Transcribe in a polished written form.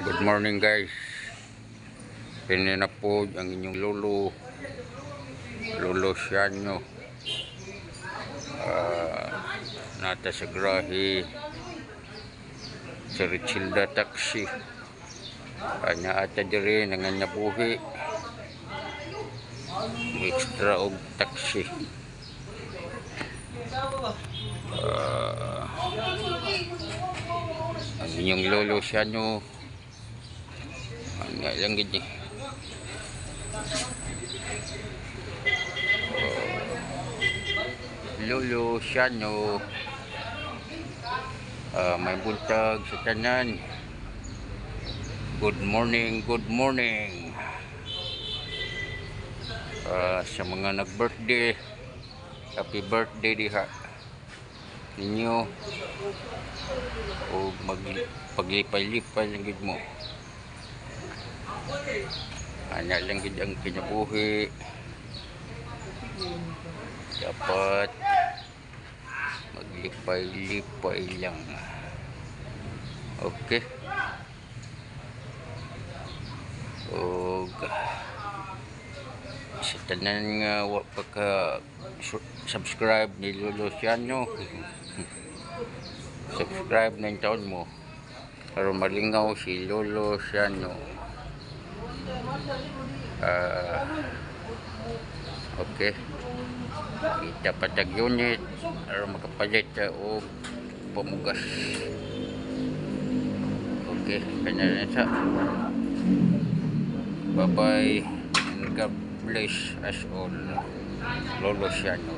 Good morning guys. Pinin na po ang inyong lolo Sianyo. Nata sa grahe sa Richilda taxi. Kanya ata diri nanganya buhi. Extra og taxi. Ang inyong lolo Sianyo. Ang lang gid. Lolo Sianyo. May buntag sa tanan. Good morning, good morning. Sa mga nag-birthday, happy birthday diha ninyo. O paglipay-lipay lang gid mo. Anya lang gid ang kinabuhi. Dapat maglipay-lipay lang. Okay. O sa tanan nga wa pa ka subscribe ni Lolo Sianyo, subscribe na yung taon mo para malingaw si Lolo Sianyo. Okay, kita patag unit para makapalit o pamugas. Okay, kanya na sa bye bye and God bless us all. Lolo Sianyo.